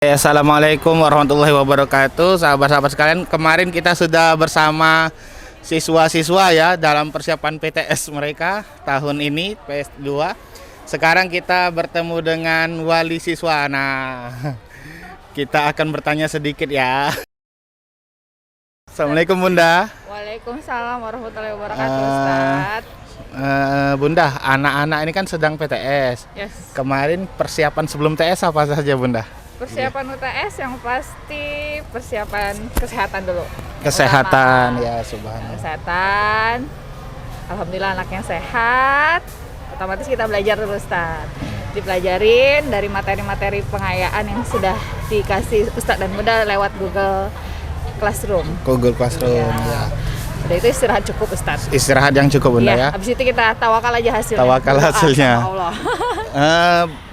Assalamualaikum warahmatullahi wabarakatuh. Sahabat-sahabat sekalian, kemarin kita sudah bersama siswa-siswa ya dalam persiapan PTS mereka tahun ini PS2. Sekarang kita bertemu dengan wali siswa. Nah, kita akan bertanya sedikit ya. Assalamualaikum Bunda. Waalaikumsalam warahmatullahi wabarakatuh, Ustaz. Bunda, anak-anak ini kan sedang PTS. Yes. Kemarin persiapan sebelum TS apa saja Bunda? Persiapan UTS yang pasti persiapan kesehatan dulu. Kesehatan ya, subhanallah. Kesehatan. Alhamdulillah anaknya sehat. Otomatis kita belajar dulu, Ustaz. Dipelajarin dari materi-materi pengayaan yang sudah dikasih Ustaz dan Bunda lewat Google Classroom. Google Classroom ya. Udah itu istirahat cukup, Ustaz. Istirahat yang cukup Bunda ya. Habis itu kita tawakal aja hasilnya. Tawakal hasilnya. Allah.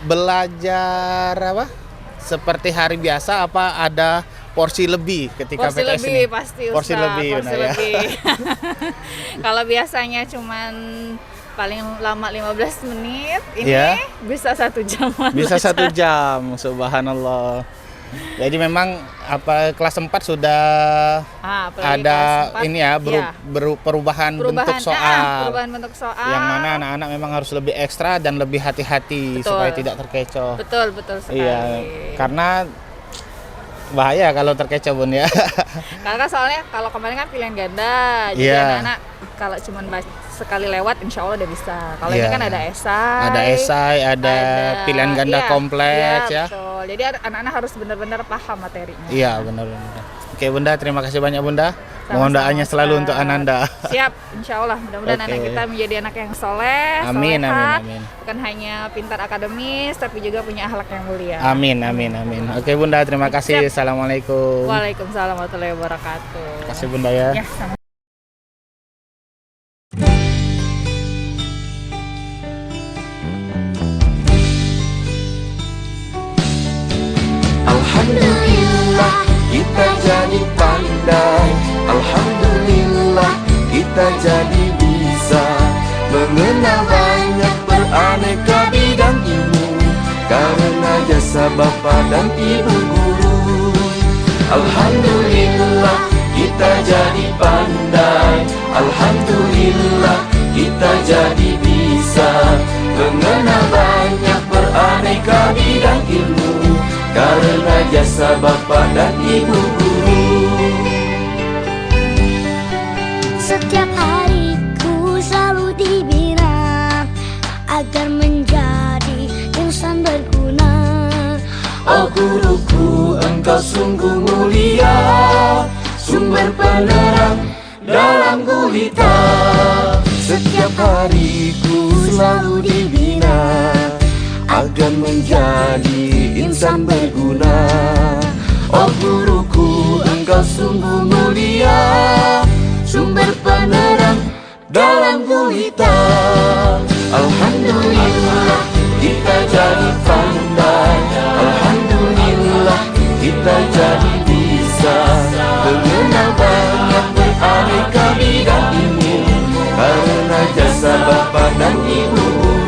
Belajar apa? Seperti hari biasa apa ada porsi lebih ketika porsi PTS lebih ini? Pasti Ustaz. Porsi lebih, porsi ya. lebih. Kalau biasanya cuman paling lama 15 menit, ini Ya. bisa 1 jam. Bisa 1 jam, subhanallah. Jadi memang apa kelas 4 sudah apalagi ada kelas 4, ini ya, perubahan bentuk soal. Perubahan bentuk soal. Yang mana anak-anak memang harus lebih ekstra dan lebih hati-hati supaya tidak terkecoh. Betul sekali. Iya, karena bahaya kalau terkecoh Bun ya. Karena soalnya kalau kemarin kan pilihan ganda, jadi anak-anak kalau cuma sekali lewat insya Allah udah bisa. Kalau ini kan ada esai, ada pilihan ganda kompleks ya. Betul. Jadi anak-anak harus benar-benar paham materinya. Iya, benar. Oke Bunda, terima kasih banyak Bunda. Mohon doanya selalu untuk Ananda. Siap, insya Allah. Mudah-mudahan anak kita menjadi anak yang soleh, amin. bukan hanya pintar akademis, tapi juga punya akhlak yang mulia. Amin. Oke Bunda, terima kasih. Siap. Assalamualaikum. Waalaikumsalam warahmatullahi wabarakatuh. Terima kasih Bunda ya. Sama. Alhamdulillah kita jadi pandai. Alhamdulillah kita jadi bisa mengenal banyak beraneka bidang ilmu karena jasa Bapa dan Ibu guru. Alhamdulillah kita jadi pandai. Alhamdulillah kita jadi bisa mengenal banyak beraneka bidang ilmu karena jasa Bapa dan Ibu guru. Setiap hariku selalu dibina agar menjadi insan berguna. Oh guruku, engkau sungguh mulia, sumber penerang dalam gulita. Setiap hariku selalu dibina agar menjadi insan berguna. Oh guruku, engkau sungguh mulia, sumber penerang dalam gulita. Alhamdulillah kita jadi pandai. Alhamdulillah kita jadi bisa mengenal banyak beraneka bidang ilmu karena jasa Bapa dan Ibu guru.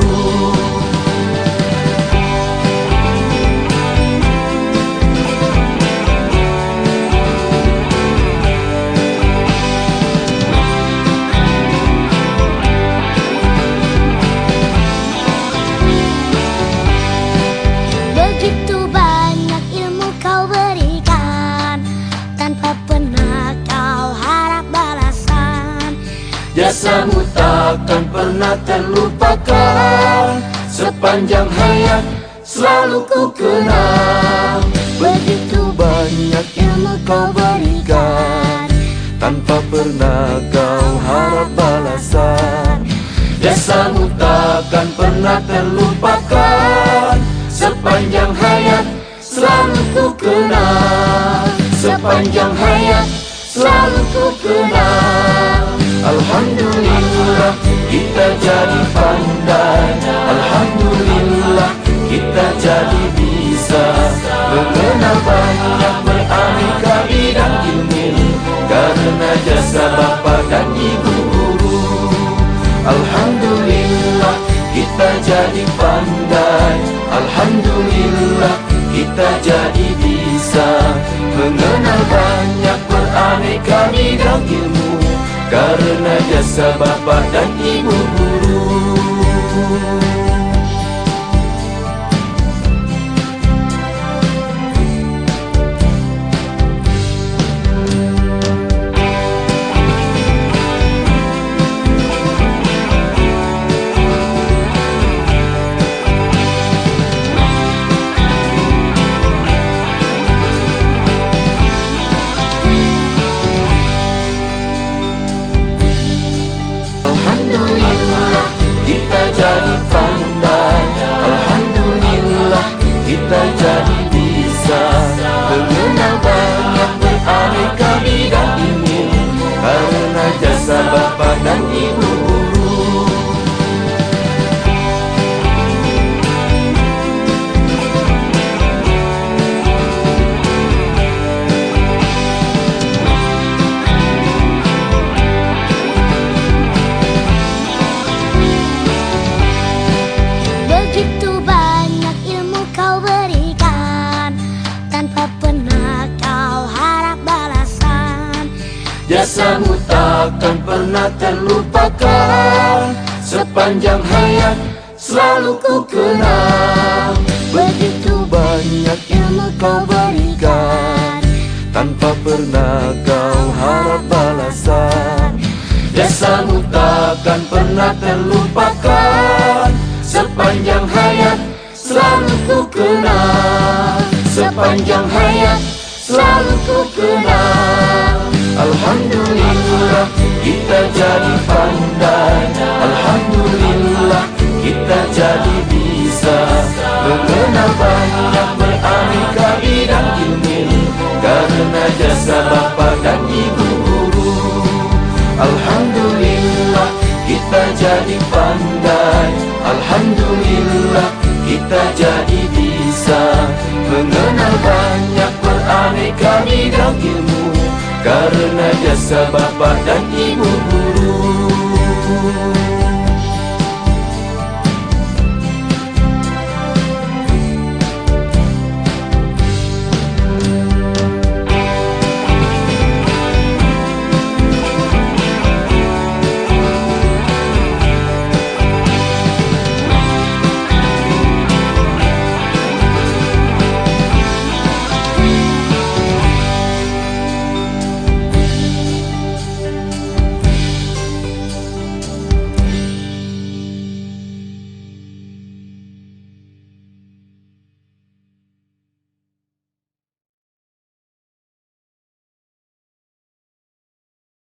Begitu banyak ilmu kau berikan, tanpa pernah kau harap balasan. Jasamu takkan pernah terlupakan, sepanjang hayat selalu ku kenang. Begitu banyak ilmu kau berikan, tanpa pernah kau harap balasan. Jasamu takkan pernah terlupakan, sepanjang hayat selalu ku kenang. Sepanjang hayat selalu ku kenang. Alhamdulillah kita jadi pandai. Alhamdulillah kita jadi bisa mengenal banyak beraneka bidang ilmu karena jasa Bapa dan Ibu guru. Alhamdulillah kita jadi pandai. Alhamdulillah kita jadi bisa karena jasa bapak dan ibu guru. Alhamdulillah kita jadi pandai, alhamdulillah kita jadi bisa mengenal banyak beraneka bidang ilmu karena jasa bapak dan ibu guru. Begitu banyak ilmu kau berikan, tanpa pernah kau harap balasan. Jasamu takkan pernah terlupakan, sepanjang hayat selalu ku kenang. Begitu banyak ilmu kau berikan, tanpa pernah kau harap balasan. Jasamu takkan pernah terlupakan, sepanjang hayat selalu ku kenang. Sepanjang hayat selalu ku kenang. Alhamdulillah kita jadi pandai, alhamdulillah kita jadi bisa mengenal banyak beraneka bidang ilmu karena jasa bapak dan ibu guru. Alhamdulillah kita jadi pandai, alhamdulillah kita jadi bisa mengenal banyak beraneka bidang ilmu karena jasa bapak dan ibu guru.